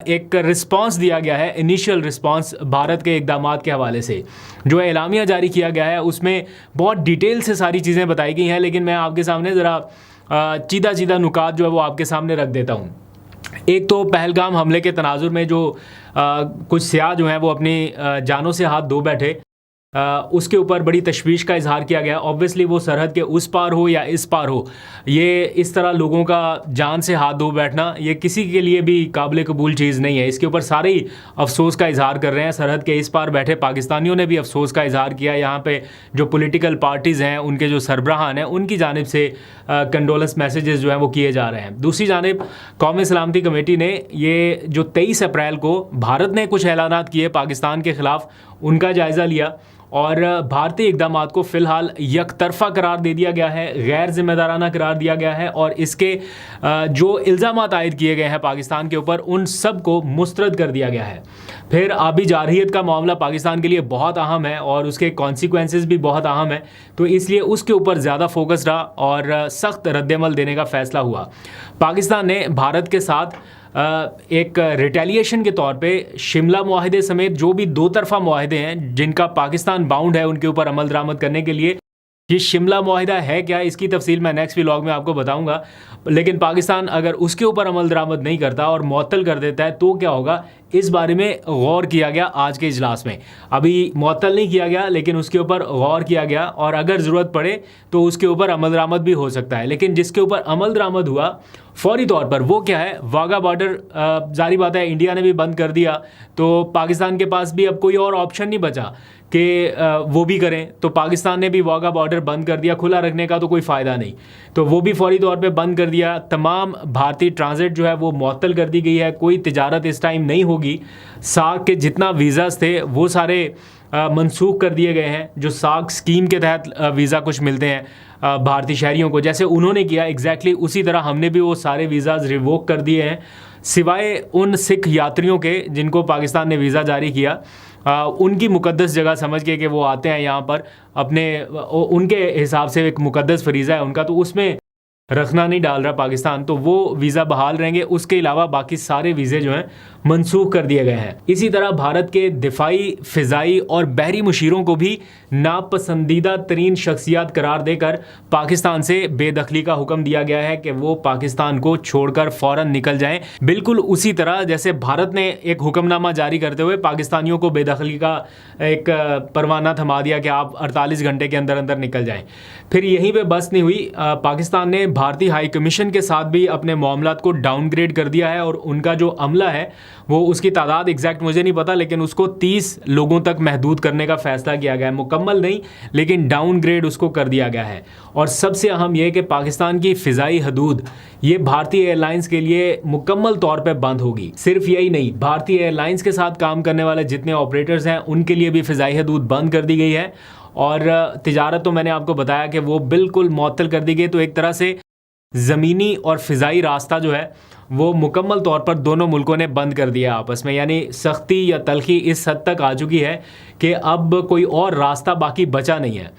एक रिस्पांस दिया गया है, इनिशियल रिस्पांस भारत के इकदामात के हवाले से जो एलामिया जारी किया गया है, उसमें बहुत डिटेल से सारी चीज़ें बताई गई हैं। लेकिन मैं आपके सामने ज़रा चीदा चीदा नुकात जो है वो आपके सामने रख देता हूँ। एक तो पहलगाम हमले के तनाजुर में जो कुछ सियाह जो हैं वो अपनी जानों से हाथ धो बैठे, उसके ऊपर बड़ी तशवीश का इजहार किया गया। ऑब्वियसली वो सरहद के उस पार हो या इस पार हो, ये इस तरह लोगों का जान से हाथ धो बैठना ये किसी के लिए भी काबिल कबूल चीज़ नहीं है। इसके ऊपर सारे ही अफसोस का इजहार कर रहे हैं। सरहद के इस पार बैठे पाकिस्तानियों ने भी अफसोस का इजहार किया। यहाँ पे जो पॉलिटिकल पार्टीज़ हैं, उनके जो सरबराहान हैं, उनकी जानिब से कंडोलेंस मैसेजेस जो हैं वो किए जा रहे हैं। दूसरी जानिब कौमी सलामती कमेटी ने ये जो 23 अप्रैल को भारत ने कुछ ऐलानात किए पाकिस्तान के ख़िलाफ़, उनका जायज़ा लिया और भारतीय इक़दामात को फ़िलहाल यकतरफ़ा करार दे दिया गया है, गैर ज़िम्मेदाराना करार दिया गया है और इसके जो इल्ज़ामात आयद किए गए हैं पाकिस्तान के ऊपर, उन सब को मुस्तरद कर दिया गया है। फिर आबी जारहियत का मामला पाकिस्तान के लिए बहुत अहम है और उसके कॉन्सिक्वेंसेस भी बहुत अहम है, तो इसलिए उसके ऊपर ज़्यादा फोकस रहा और सख्त रद्दमल देने का फ़ैसला हुआ। पाकिस्तान ने भारत के साथ एक रिटेलिएशन के तौर पे शिमला मुआहिदे समेत जो भी दो तरफा मुआहिदे हैं जिनका पाकिस्तान बाउंड है, उनके ऊपर अमल दरामद करने के लिए। ये शिमला मुआहिदा है क्या, इसकी तफसील मैं नेक्स्ट व्लॉग में आपको बताऊंगा। लेकिन पाकिस्तान अगर उसके ऊपर अमल दरामद नहीं करता और मुअत्तल कर देता है तो क्या होगा, इस बारे में गौर किया गया आज के इजलास में। अभी मुअत्तल नहीं किया गया लेकिन उसके ऊपर गौर किया गया और अगर ज़रूरत पड़े तो उसके ऊपर अमल दरामद भी हो सकता है। लेकिन जिसके ऊपर अमल दरामद हुआ फौरी तौर पर, वो क्या है, वाघा बॉर्डर। जारी बात है इंडिया ने भी बंद कर दिया तो पाकिस्तान के पास भी अब कोई और ऑप्शन नहीं बचा कि वो भी करें। तो पाकिस्तान ने भी वाघा बॉर्डर बंद कर दिया, खुला रखने का तो कोई फ़ायदा नहीं, तो वो भी फौरी तौर पे बंद कर दिया। तमाम भारतीय ट्रांजिट जो है वो मुअत्तल कर दी गई है, कोई तिजारत इस टाइम नहीं होगी। साग के जितना वीज़ास थे वो सारे मनसूख कर दिए गए हैं। जो साग स्कीम के तहत वीज़ा कुछ मिलते हैं भारतीय शहरियों को, जैसे उन्होंने किया एग्जैक्टली उसी तरह हमने भी वो सारे वीज़ाज रिवोक कर दिए हैं, सिवाय उन सिख यात्रियों के जिनको पाकिस्तान ने वीज़ा जारी किया। उनकी मुकद्दस जगह समझ के कि वो आते हैं यहाँ पर अपने, उनके हिसाब से एक मुकद्दस फरीज़ा है उनका, तो उसमें रखना नहीं डाल रहा पाकिस्तान, तो वो वीज़ा बहाल रहेंगे। उसके अलावा बाकी सारे वीज़े जो हैं मनसूख कर दिए गए हैं। इसी तरह भारत के दिफाई, फ़िज़ाई और बहरी मुशीरों को भी नापसंदीदा तरीन शख्सियात करार देकर पाकिस्तान से बेदखली का हुक्म दिया गया है कि वो पाकिस्तान को छोड़कर फ़ौरन निकल जाएं। बिल्कुल उसी तरह जैसे भारत ने एक हुक्मनामा जारी करते हुए पाकिस्तानियों को बेदखली का एक परवाना थमा दिया कि आप 48 घंटे के अंदर अंदर निकल जाएँ। फिर यहीं पर बस नहीं हुई, पाकिस्तान ने भारतीय हाई कमीशन के साथ भी अपने मामलात को डाउनग्रेड कर दिया है और उनका जो अमला है वो, उसकी तादाद एग्जैक्ट मुझे नहीं पता, लेकिन उसको 30 लोगों तक महदूद करने का फ़ैसला किया गया है। मुकम्मल नहीं लेकिन डाउनग्रेड उसको कर दिया गया है। और सबसे अहम यह कि पाकिस्तान की फ़िज़ाई हदूद ये भारतीय एयरलाइंस के लिए मुकम्मल तौर पर बंद होगी। सिर्फ यही नहीं, भारतीय एयरलाइंस के साथ काम करने वाले जितने ऑपरेटर्स हैं उनके लिए भी फ़िज़ाई हदूद बंद कर दी गई है और तिजारत तो मैंने आपको बताया कि वो बिल्कुल मुअत्तल कर दी गई। तो एक तरह से ज़मीनी और फ़िज़ाई रास्ता जो है वो मुकम्मल तौर पर दोनों मुल्कों ने बंद कर दिया आपस में, यानी सख्ती या तलखी इस हद तक आ चुकी है कि अब कोई और रास्ता बाकी बचा नहीं है।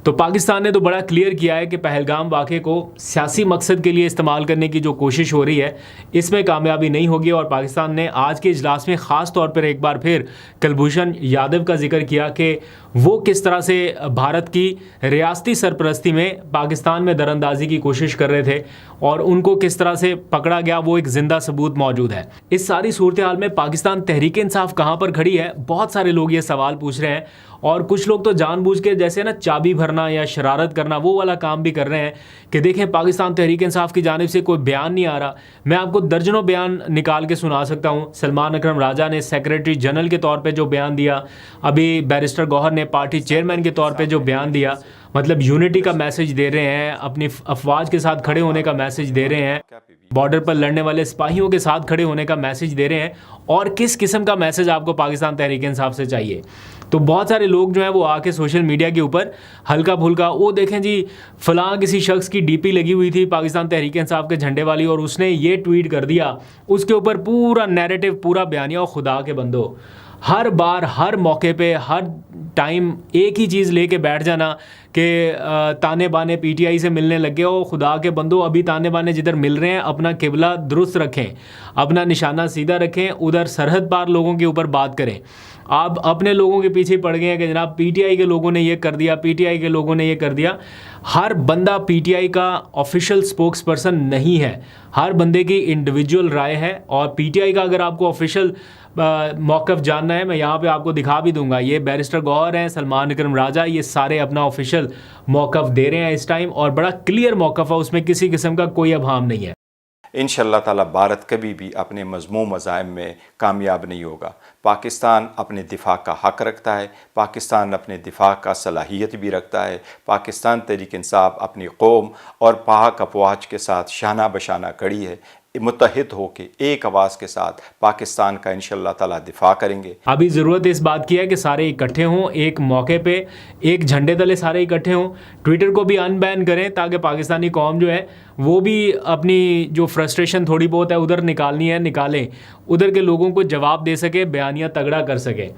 तो पाकिस्तान ने तो बड़ा क्लियर किया है कि पहलगाम वाक़े को सियासी मकसद के लिए इस्तेमाल करने की जो कोशिश हो रही है इसमें कामयाबी नहीं होगी। और पाकिस्तान ने आज के इजलास में ख़ास तौर पर एक बार फिर कुलभूषण यादव का जिक्र किया कि वो किस तरह से भारत की रियासती सरपरस्ती में पाकिस्तान में दरअंदाजी की कोशिश कर रहे थे और उनको किस तरह से पकड़ा गया, वो एक जिंदा सबूत मौजूद है। इस सारी सूरत हाल में पाकिस्तान तहरीक इंसाफ कहाँ पर खड़ी है, बहुत सारे लोग ये सवाल पूछ रहे हैं और कुछ लोग तो जानबूझ के जैसे ना चाबी भरना या शरारत करना वो वाला काम भी कर रहे हैं कि देखें पाकिस्तान तहरीक इंसाफ की जानिब से कोई बयान नहीं आ रहा। मैं आपको दर्जनों बयान निकाल के सुना सकता हूँ। सलमान अकरम राजा ने सेक्रेटरी जनरल के तौर पे जो बयान दिया, अभी बैरिस्टर गौहर ने पार्टी चेयरमैन के तौर पे जो बयान दिया, मतलब यूनिटी का मैसेज दे रहे हैं, अपनी अफवाज के साथ खड़े होने का मैसेज दे रहे हैं, बॉर्डर पर लड़ने वाले सिपाहियों के साथ खड़े होने का मैसेज दे रहे हैं। और किस किस्म का मैसेज आपको पाकिस्तान तहरीक इंसाफ से चाहिए? तो बहुत सारे लोग जो हैं वो आके सोशल मीडिया के ऊपर हल्का फुल्का, वो देखें जी फलां किसी शख्स की डीपी लगी हुई थी पाकिस्तान तहरीक इंसाफ के झंडे वाली और उसने ये ट्वीट कर दिया, उसके ऊपर पूरा नैरेटिव, पूरा बयानिया। और खुदा के बंदो, हर बार हर मौके पे हर टाइम एक ही चीज़ लेके बैठ जाना कि ताने बाने पीटीआई से मिलने लगे हो। खुदा के बंदो, अभी ताने बाने जिधर मिल रहे हैं अपना किबला दुरुस्त रखें, अपना निशाना सीधा रखें, उधर सरहद पार लोगों के ऊपर बात करें। आप अपने लोगों के पीछे पड़ गए हैं कि जनाब पीटीआई के लोगों ने ये कर दिया, पीटीआई के लोगों ने ये कर दिया। हर बंदा पीटीआई का ऑफिशियल स्पोक्स पर्सन नहीं है, हर बंदे की इंडिविजुअल राय है। और पीटीआई का अगर आपको ऑफिशियल मौक़िफ़ जानना है, मैं यहाँ पे आपको दिखा भी दूंगा। ये बैरिस्टर गौहर हैं, सलमान इकरम राजा, ये सारे अपना ऑफिशियल मौक़िफ़ दे रहे हैं इस टाइम, और बड़ा क्लियर मौक़िफ़ है, उसमें किसी किस्म का कोई अभाम नहीं है। इंशाअल्लाह ताला भारत कभी भी अपने मज़मूम मज़ाहिम में कामयाब नहीं होगा। पाकिस्तान अपने दिफा का हक़ रखता है, पाकिस्तान अपने दिफा का सलाहियत भी रखता है। पाकिस्तान तहरीक इंसाफ अपनी कौम और पाक अफवाज के साथ शाना बशाना खड़ी है। मुत्तहिद होके एक आवाज़ के साथ पाकिस्तान का इंशाअल्लाह ताला दिफा करेंगे। अभी ज़रूरत इस बात की है कि सारे इकट्ठे हों, एक मौके पे एक झंडे तले सारे इकट्ठे हों। ट्विटर को भी अनबैन करें ताकि पाकिस्तानी कौम जो है वो भी अपनी जो फ्रस्ट्रेशन थोड़ी बहुत है उधर निकालनी है निकालें, उधर के लोगों को जवाब दे सके, बयानिया तगड़ा कर सके।